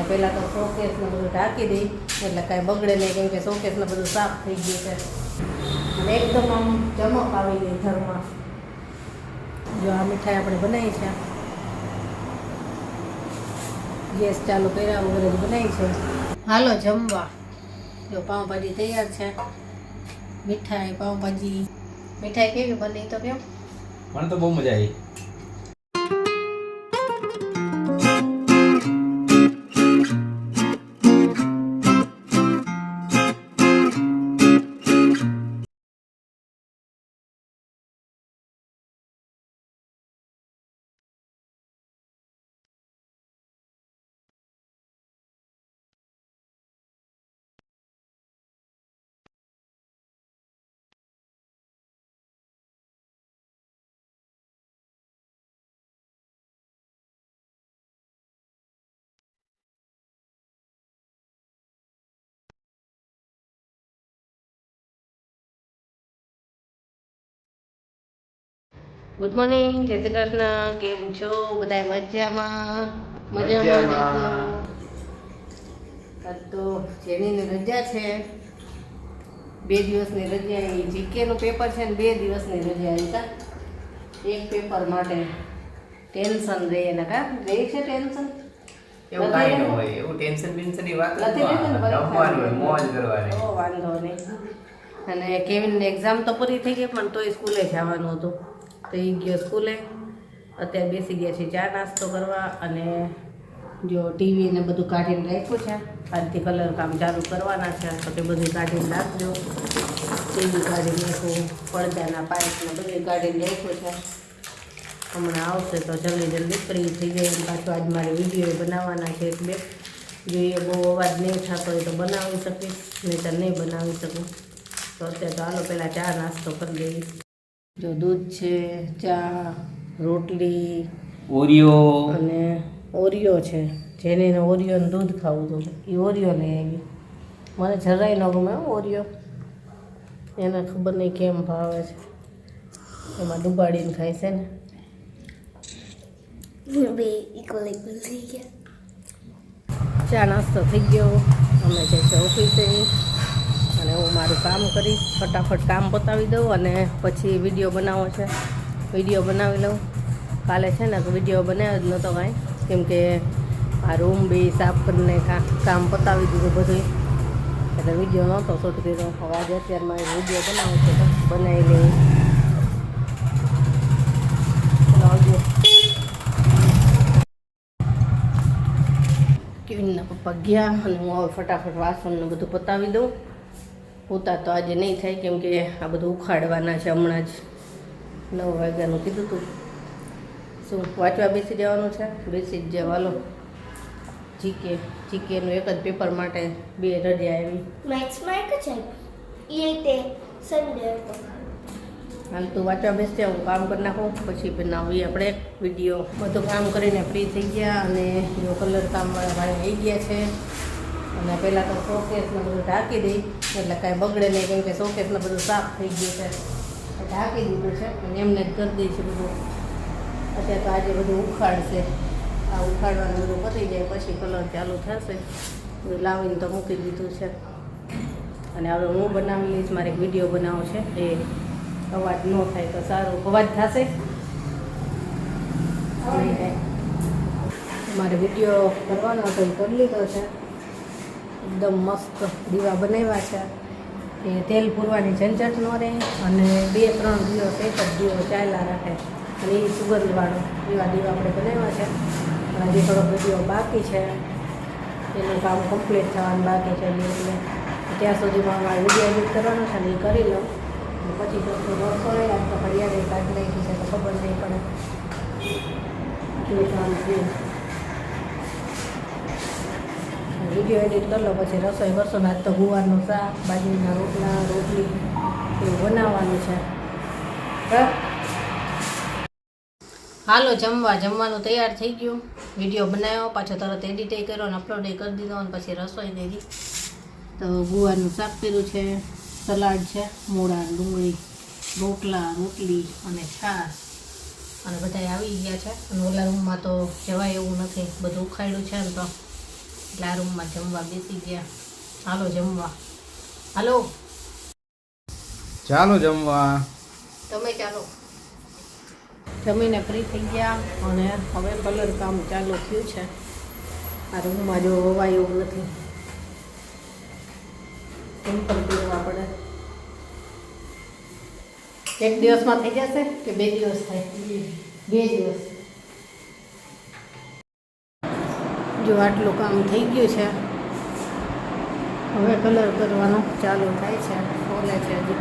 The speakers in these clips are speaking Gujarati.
પહેલાં તો શોકેસને બધું ઢાંકી દઈ એટલે કાંઈ બગડે નહીં, કેમ કે શોકેસને બધું સાફ થઈ ગયું છે અને એકદમ આમ ચમક આવી ગઈ ઘરમાં. જો આ મીઠાઈ આપણે બનાવી છે, ગેસ ચાલુ કર્યા વગર જ બનાવી છે. હાલો જમવા. જો પાઉંભાજી તૈયાર છે, મીઠાઈ પાઉંભાજી. મીઠાઈ કેવી બની તો કેમ? મને તો બહુ મજા આવી. ગુડ મોર્નિંગ, જય શ્રી કૃષ્ણ. કેમ છો બધા? મજામાં? મજામાં. તો જેનીની રજા છે, 2 દિવસની રજા આવી. જીકેનું પેપર છે ને 2 દિવસની રજા આવી. કા એક પેપર માટે ટેન્શન રહે ને? કા રહે છે ટેન્શન? એવું કાંઈ ન હોય, એવું ટેન્શન બેન્શનની વાત નથી. મોજ કરવાની. વાંધો નહીં. અને કેવિનની એક્ઝામ તો પૂરી થઈ ગઈ, પણ તોય સ્કૂલે જવાનું હતું તો એ ગયો સ્કૂલે. અત્યારે બેસી ગયા છે ચા નાસ્તો કરવા. અને જો ટીવી ને બધું કાઢીને રાખ્યું છે, આજથી કલર કામ ચાલુ કરવાના છે તો તે બધું કાઢીને રાખજો. ટીવી કાઢીને રાખ્યું, પડદાના પાઇપને બધું કાઢીને રાખ્યું છે. હમણાં આવશે તો જલ્દી ફ્રી થઈ જાય. અને પાછું આજ મારે વિડીયો બનાવવાના છે 1-2. જો એ બહુ અવાજ નહીં થતો હોય તો બનાવી શકીશ, નહીં તો નહીં બનાવી શકું. તો અત્યારે તો હાલો પહેલાં ચા નાસ્તો કરી દઈએ. જો દૂધ છે, ચા, રોટલી, ઓરિયો અને ઓરિયો છે. જેને ઓરિયોનું દૂધ ખાવું હતું એ ઓરિયો લઈ આવી. મને જરાય ન ગમે ઓરિયો, એને ખબર નહીં કેમ ભાવે છે, એમાં ડુબાડીને ખાય છે ને. ચા નાસ્તો થઈ ગયો. અમે જઈશું ઓફિસે અને હું મારું કામ કરીશ. ફટાફટ કામ પતાવી દઉં અને પછી વિડીયો બનાવવો છે, વિડીયો બનાવી લઉં. કાલે છે ને વિડીયો બનાવ્યો જ નહોતો કાંઈ, કેમ કે આ રૂમ બી સાફ કરીને કામ પતાવી દીધું બધું, એટલે વિડીયો નહોતો શૂટ કર્યો. હવે આજે અત્યારે મારે વિડીયો બનાવવો છે તો બનાવી લઉં. આવજો. કેવિનના પપ્પા ગયા અને હું હવે ફટાફટ વાસણને બધું પતાવી દઉં. પોતા તો આજે નહીં થાય, કેમ કે આ બધું ઉખાડવાના છે. હમણાં જ 9 વાગ્યાનું કીધું હતું. શું વાંચવા બેસી જવાનું છે? બેસી જ જવાલો. જીકેનું એક જ પેપર માટે 2 રજા આવી. મેથ્સમાં એક જ આવી, એ તે સન્ડે હતો. હાલ તું વાંચવા બેસી જાવ, હું કામ કરી નાખું, પછી બનાવીએ આપણે વિડીયો. બધું કામ કરીને ફ્રી થઈ ગયા અને જો કલર કામવાળા ભાઈ આવી ગયા છે. અને પહેલાં તો શોકેસને બધું ઢાંકી દઈ એટલે કાંઈ બગડે નહીં, કેમ કે શોકેસને બધું સાફ થઈ ગયું છે, ઢાંકી દીધું છે અને એમને જ કરી દઈ છે બધું. અત્યારે તો આજે બધું ઉખાડશે. આ ઉખાડવાનું બધું પતી જાય પછી કલર ચાલુ થશે. બધું લાવીને તો મૂકી દીધું છે. અને હવે હું બનાવી લઈશ. મારે એક વિડીયો બનાવવો છે, એ અવાજ ન થાય તો સારું. અવાજ થશે મારે વિડીયો કરવાનો હતો, એ કરી લીધો છે. એકદમ મસ્ત દીવા બનાવ્યા છે. એ તેલ પૂરવાની ઝંઝટ ન રહે અને 2-3 દિવસ એક જ દીવો ચાલ્યા રાખે. અને એ સુગંધવાળો એવા દીવા આપણે બનાવ્યા છે. અને હજી થોડોક વિડીયો બાકી છે, એનું કામ કમ્પ્લીટ થવાનું બાકી છે. એટલે ત્યાં સુધીમાં અમારે વિડીયો એડિટ કરવાનો છે ને એ કરી લઉં. પછી તો રસોઈ આજ તો હરિયાળી કાઢી નાખી છે તો ખબર નહીં પડે. આટલું કામ છે. વિડીયો એડિટ કરી લો પછી રસોઈ કરશો ને. આજ તો ગુવારનું શાક, બાજરીના રોટલા, રોટલી એવું બનાવવાનું છે. હાલો જમવાનું તૈયાર થઈ ગયું. વિડીયો બનાવ્યો, પાછો તરત એડિટ કર્યો અને અપલોડ કરી દીધો અને પછી રસોઈ દીધી. તો ગુવારનું શાક કર્યું છે, સલાડ છે, મૂળા, ડુંગળી, રોટલા, રોટલી અને છાશ. અને બધા આવી ગયા છે. અને ઓલા રૂમમાં તો જવાય એવું નથી, બધું ઉખાડ્યું છે ને તો એટલે આ રૂમમાં જમવા બેસી ગયા. હાલો જમવા, હાલો ચાલો જમવા. તમે ચાલો. જમીને ફ્રી થઈ ગયા અને હવે કલર કામ ચાલુ થયું છે. આ રૂમમાં જો હવાય એવું નથી, સિમ્પલ પીરવા પડે. એક દિવસમાં થઈ જશે કે 2 દિવસ થાય? 2 દિવસ. જો આટલું કામ થઈ ગયું છે, હવે કલર કરવાનો ચાલુ થાય છે. બોલે છે હજી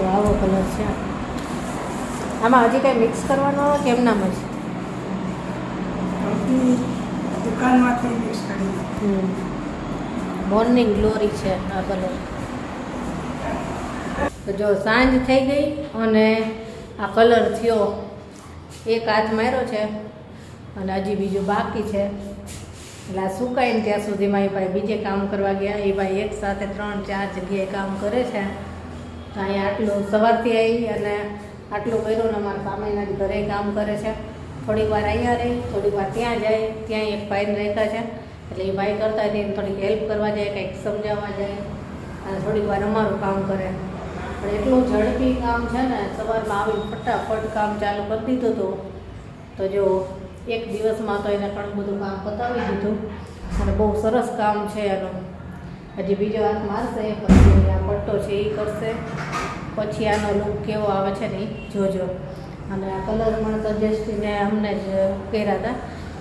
આવો કલર છે. આમાં હજી કંઈ મિક્સ કરવાનો હોય કે એમનામ જ? દુકાનમાંથી મિક્સ કરી. મોર્નિંગ ગ્લોરી છે આ કલર. તો જો સાંજ થઈ ગઈ અને આ કલર થયો. એક હાથ માર્યો છે અને હજી બીજું બાકી છે. એટલે આ સુકાઈને ત્યાં સુધીમાં એ ભાઈ બીજે કામ કરવા ગયા. એ ભાઈ એક સાથે 3-4 જગ્યાએ કામ કરે છે. તો અહીંયા આટલું સવારથી આવી અને આટલું કર્યું ને અમારા સામેના જ ઘરે કામ કરે છે. થોડીક વાર અહીંયા રહી, થોડીક વાર ત્યાં જાય. ત્યાં એક ભાઈને રાખ્યા છે એટલે એ ભાઈ કરતા એને થોડીક હેલ્પ કરવા જાય, કંઈક સમજાવવા જાય અને થોડીક વાર અમારું કામ કરે. પણ એટલું ઝડપી કામ છે ને, સવારમાં આવી ફટાફટ કામ ચાલુ કરી દીધું હતું. તો જો એક દિવસમાં તો એને ઘણું બધું કામ પતાવી દીધું અને બહુ સરસ કામ છે એનું. હજી બીજો હાથ મારશે, પછી આ પટ્ટો છે એ કરશે, પછી આનો લુક કેવો આવે છે ને એ જોજો. અને આ કલર પણ સજેસ્ટને અમને જ કર્યા હતા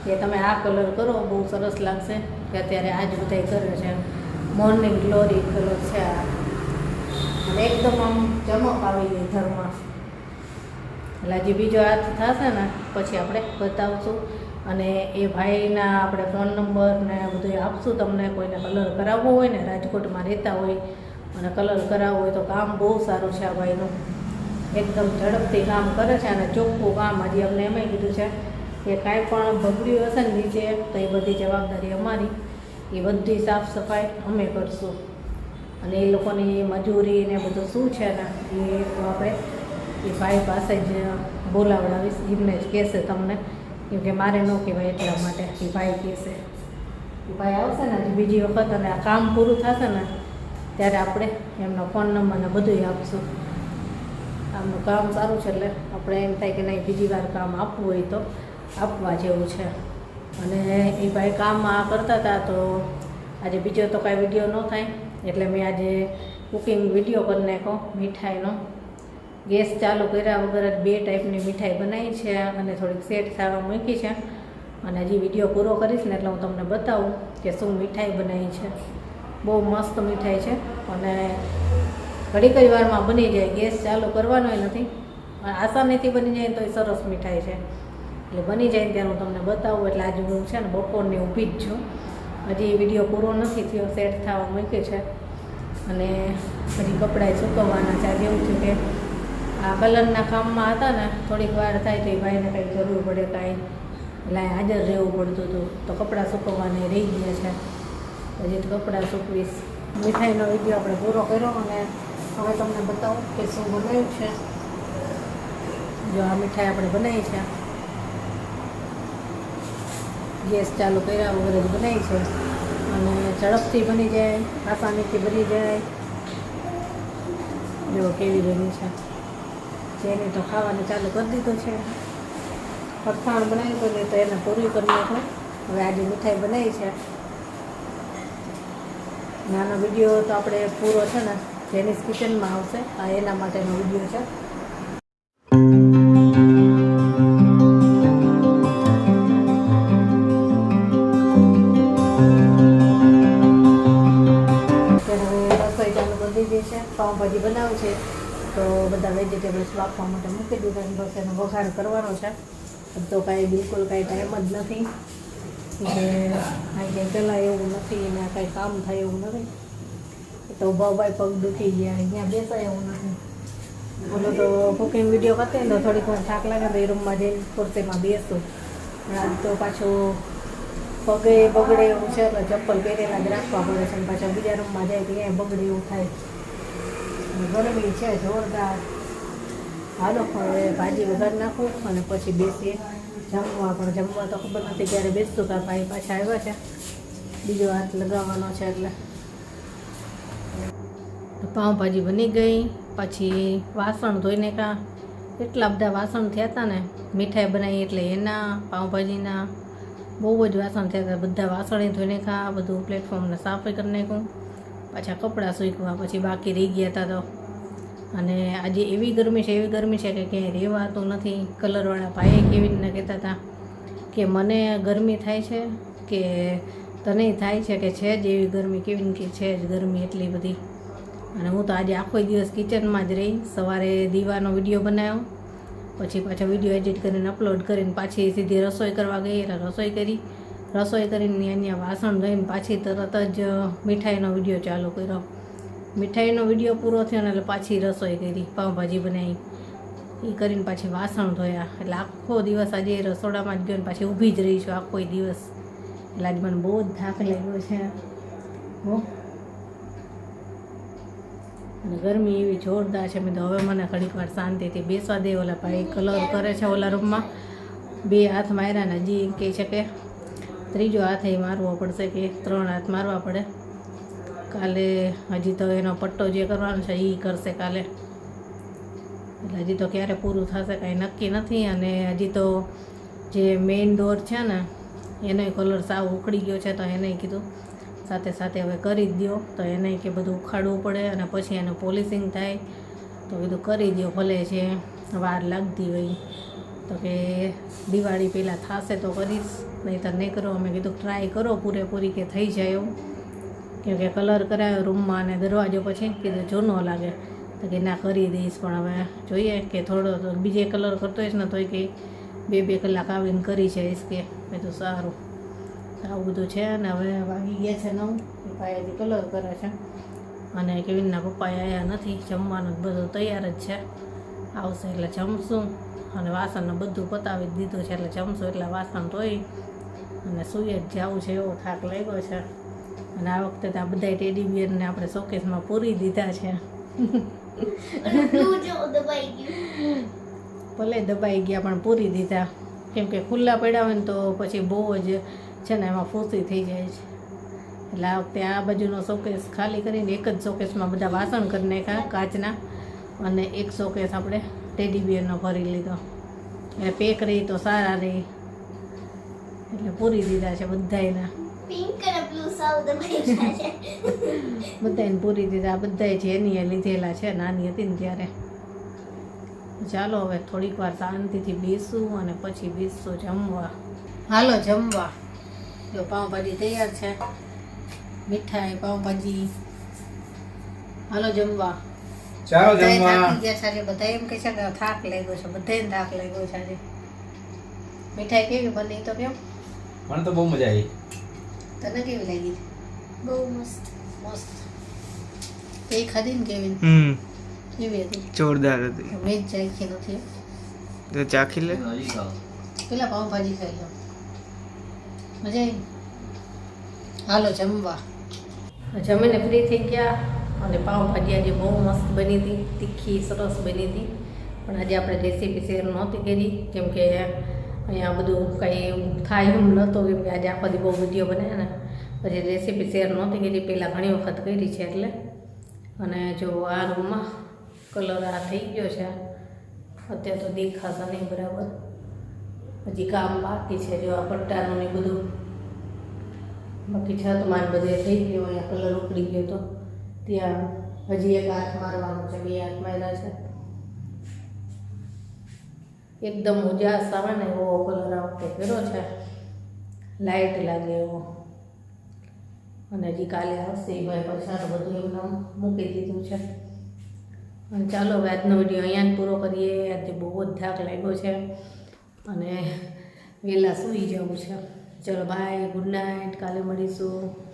કે તમે આ કલર કરો, બહુ સરસ લાગશે. કે અત્યારે આ જ બધાય કરે છે. મોર્નિંગ ગ્લોરી કલર છે આ. અને એકદમ આમ ચમક આવી ગઈ ઘરમાં. એટલે હજી બીજો હાથ થશે ને પછી આપણે બતાવશું. અને એ ભાઈના આપણે ફોન નંબર ને બધું આપશું તમને. કોઈને કલર કરાવવો હોય ને, રાજકોટમાં રહેતા હોય અને કલર કરાવવો હોય તો કામ બહુ સારું છે આ ભાઈનું. એકદમ ઝડપથી કામ કરે છે અને ચોખ્ખું કામ. હજી અમને એમ કીધું છે કે કાંઈ પણ બગડ્યું હશે ને નીચે તો એ બધી જવાબદારી અમારી. એ બધી સાફ સફાઈ અમે કરશું. અને એ લોકોની મજૂરી ને બધું શું છે ને એ તો આપણે એ ભાઈ પાસે જ બોલાવડાવીશ. એમને જ કહેશે તમને, કેમ કે મારે ન કહેવાય એટલા માટે એ ભાઈ કહેશે. એ ભાઈ આવશે ને હજી બીજી વખત અને આ કામ પૂરું થશે ને ત્યારે આપણે એમનો ફોન નંબર ને બધું આપશું. આમનું કામ સારું છે એટલે આપણે એમ થાય કે નહીં બીજી વાર કામ આપવું હોય તો આપવા જેવું છે. અને એ ભાઈ કામ આ કરતા હતા તો આજે બીજો તો કાંઈ વિડીયો ન થાય એટલે મેં આજે કુકિંગ વિડીયો કરી નાખ્યો મીઠાઈનો. ગેસ ચાલુ કર્યા વગર જ 2 ટાઈપની મીઠાઈ બનાવી છે અને થોડીક સેટ થવા મૂકી છે. અને હજી વિડીયો પૂરો કરીશ ને એટલે હું તમને બતાવું કે શું મીઠાઈ બનાવી છે. બહુ મસ્ત મીઠાઈ છે અને ઘડી વારમાં બની જાય. ગેસ ચાલુ કરવાનો નથી, આસાનીથી બની જાય તો એ સરસ મીઠાઈ છે. એટલે બની જાય ત્યારે હું તમને બતાવું. એટલે આજે હું છે ને બપોરની ઊભી જ છું. હજી વિડીયો પૂરો નથી થયો, સેટ થવા મૂકી છે અને હજી કપડાં સૂકવવાના છે. જેવું થયું કે આ કલરના કામમાં હતા ને થોડીક વાર થાય તો એ ભાઈને કંઈ જરૂર પડે કાંઈ એટલે હાજર રહેવું પડતું હતું. તો કપડાં સૂકવવાને રહી ગયા છે. હજી તો કપડાં સૂકવીશ. મીઠાઈનો વિડીયો આપણે પૂરો કર્યો અને હવે તમને બતાવું કે શું બનાવ્યું છે. જો આ મીઠાઈ આપણે બનાવી છે, ગેસ ચાલુ કર્યા વગર જ બનાવી છે અને ઝડપથી બની જાય, આસાનીથી બની જાય. જો કેવી બની છે. જેને તો ખાવાનું ચાલુ કરી દીધું છે. ફરસાણ બનાવ્યું હતું ને તો એને પૂરી કરી નાખું. હવે આજે મીઠાઈ બનાવી છે. નાનો વિડીયો તો આપણે પૂરો છે ને જેનીસ કિચનમાં આવશે. આ એના માટેનો વિડીયો છે. રસોઈ ચાલુ કરી દીધી છે. પાઉંભાજી બનાવું છે તો બધા વેજીટેબલ્સ વાપવા માટે મૂકી દીધા. બસ એનો વઘાર કરવાનો છે. તો કાંઈ બિલકુલ કાંઈ ટાઈમ જ નથી કે કાંઈ પહેલાં એવું નથી અને કાંઈ કામ થાય એવું નથી. તો ઊભા પગ દુખી ગયા, અહીંયા બેસાય એવું નથી. બોલો તો કુકિંગ વિડીયો કરते ને તો થોડીક વાર થાક લાગે તો એ રૂમમાં જઈને ખુરશીમાં બેસું. આજ તો પાછું પગે બગડે એવું છે એટલે ચપ્પલ પહેરેલા જ રાખવા પડે છે. પાછા બીજા રૂમમાં જાય તો ક્યાંય બગડે એવું થાય. ગરમી છે જોરદાર. હાલો હવે ભાજી વઘાર નાખું અને પછી બેસીએ. જમવા પણ જમવા તો ખબર નથી ક્યારે બેસતું કાં ભાઈ પાછા આવ્યા છે બીજો હાથ લગાવવાનો છે એટલે પાઉંભાજી બની ગઈ પછી વાસણ ધોઈને કાં એટલા બધા વાસણ થયા હતા ને મીઠાઈ બનાવી એટલે એના પાઉંભાજીના બહુ જ વાસણ થયા હતા બધા વાસણે ધોઈને કાં બધું પ્લેટફોર્મને સાફ કરી નાખ્યું પાછા કપડાં સૂકવા પછી બાકી રહી ગયા હતા તો અને આજે એવી ગરમી છે કે ક્યાંય રહેવાતું નથી કલરવાળા ભાઈએ કેવી રીતના કહેતા હતા કે મને ગરમી થાય છે કે તને થાય છે કે છે જ એવી ગરમી કેવી કે છે જ ગરમી એટલી બધી અને હું તો આજે આખો દિવસ કિચનમાં જ રહી સવારે દીવાનો વિડીયો બનાવ્યો પછી પાછો વિડીયો એડિટ કરીને અપલોડ કરીને પાછી સીધી રસોઈ કરવા ગઈ એટલે રસોઈ કરીને અહીંયા વાસણ ધોઈને પાછી તરત જ મીઠાઈનો વિડીયો ચાલુ કર્યો મીઠાઈનો વિડીયો પૂરો થયો ને એટલે પાછી રસોઈ કરી પાઉંભાજી બનાવી એ કરીને પાછી વાસણ ધોયા એટલે આખો દિવસ આજે રસોડામાં જ ગયો ને પાછી ઊભી જ રહી છું આખો દિવસ એટલે આજે મને બહુ જ થાક લાગ્યો છે હો અને ગરમી એવી જોરદાર છે મેં તો હવે મને ઘડીક વાર શાંતિથી બેસવા દે ઓલા ભાઈ કલર કરે છે ઓલા રૂમમાં 2 હાથ માર્યા ને હજી કહે છે કે ત્રીજો હાથ એ મારવો પડશે કે 3 હાથ મારવા પડે કાલે હજી તો એનો પટ્ટો જે કરવાનો છે એ કરશે કાલે એટલે હજી તો ક્યારે પૂરું થશે કાંઈ નક્કી નથી અને હજી તો જે મેઇન ડોર છે ને એનો કલર સાવ ઉખડી ગયો છે તો એને કીધું સાથે સાથે હવે કરી જ દો તો એને કે બધું ઉખાડવું પડે અને પછી એનું પોલિશિંગ થાય તો કીધું કરી દો ભલે છે વાર લાગતી હોય તો કે દિવાળી પહેલાં થશે તો કરીશ નહીં તો નહીં કરો અમે કીધું ટ્રાય કરો પૂરેપૂરી કે થઈ જાય એવું કેમકે કલર કરાયો રૂમમાં અને દરવાજો પછી કીધું જૂનો લાગે તો કે ના કરી દઈશ પણ હવે જોઈએ કે થોડો તો બીજે કલર કરતો હોઈશ ને તોય કે 2 કલાક આવીને કરી જઈશ કે મેં તો સારું આવું બધું છે અને હવે વાગી ગયા છે 9 ભાઈથી કલર કરે છે અને કેવિનના પપ્પાએ આવ્યા નથી જમવાનું બધું તૈયાર જ છે આવશે એટલે જમશું અને વાસણને બધું પતાવી જ દીધું છે એટલે જમશું એટલે વાસણ ધોઈ અને સૂઈ જ જવું છે એવો થાક લાગ્યો છે અને આ વખતે તો આ બધા ટેડી બિયરને આપણે શોકેસમાં પૂરી દીધા છે ભલે દબાઈ ગયા પણ પૂરી દીધા કેમ કે ખુલ્લા પડ્યા હોય ને તો પછી બહુ જ છે ને એમાં ફૂસી થઈ જાય છે એટલે આ વખતે આ બાજુનો શોકેસ ખાલી કરીને એક જ શોકેસમાં બધા વાસણ કરી નાખ્યા કાચના અને એક શોકેસ આપણે ટેડી બિયરનો ભરી લીધો એટલે પેક રહી તો સારા રહી એટલે પૂરી દીધા છે બધાયના પિંક અને બ્લુ સાવ દબાઈ ગયા છે બધાને પૂરી દીધા બધાએ જેની લીધેલા છે નાની હતી ને ત્યારે ચાલો હવે થોડીક વાર શાંતિથી બેસું અને પછી બેસશું જમવા હાલો જમવા જો પાઉંભાજી તૈયાર છે મીઠાઈ પાઉંભાજી હાલો જમવા ચાલો બધાય જમવા થાકી ગયા છે આજે બધા એમ કહે છે કે થાક લાગ્યો છે બધાને થાક લાગ્યો છે આજે મીઠાઈ કેવી બની તો કેમ મને તો બહુ મજા આવી તને કેવી લાગી બહુ મસ્ત મસ્ત તે ખાધી ને કેવી કેવી હતી જોરદાર હતી મેં જ ચાખી નથી તો ચાખી લે પેલા પાઉંભાજી ખાઈ લો મજા આવી હાલો જમવા જમીને ફ્રી થઈ ગયા અને પાઉંભાજી આજે બહુ મસ્ત બની હતી તીખી સરસ બની હતી પણ આજે આપણે રેસીપી શેર નહોતી કરી કેમ કે અહીંયા બધું કંઈ એવું થાય એમ નહોતું કેમ કે આજે આખો દી બહુ વિડીયો બનાવ્યા ને પછી રેસીપી શેર નહોતી કરી પહેલાં ઘણી વખત કરી છે એટલે અને જો આ રૂમમાં કલર આ થઈ ગયો છે અત્યારે તો દેખાશે નહીં બરાબર હજી કામ બાકી છે જો આ પટ્ટાનું ને બધું બાકી છતમાં બધે થઈ ગયો અહીંયા કલર ઉકળી ગયો તો ત્યાં હજી એક હાથ મારવાનો છે 2 હાથ માર્યા છે એકદમ ઉજાસ આવે ને એવો કલર આ વખતે કર્યો છે લાઇટ લાગે એવો અને હજી કાલે આવશે ભાઈ પછાડ બધું એમને મૂકી દીધું છે અને ચાલો હવે આજનો વિડીયો અહીંયા જ પૂરો કરીએ આજે બહુ જ થાક લાગ્યો છે અને વહેલા સૂઈ જવું છે ચલો બાય ગુડ નાઇટ કાલે મળીશું